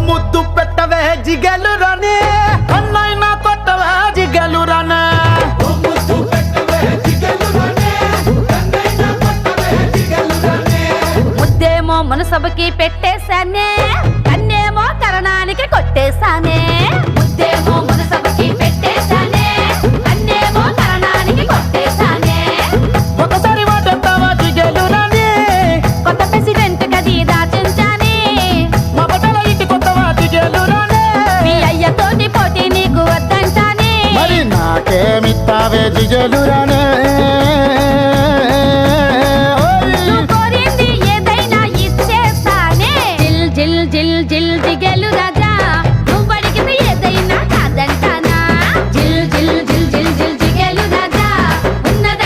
ముద్దు పెట్టవే జిగలు రానే అన్నైనా కొట్టవే జిగలు రానే ముద్దేమో మనసభకి పెట్టేశానే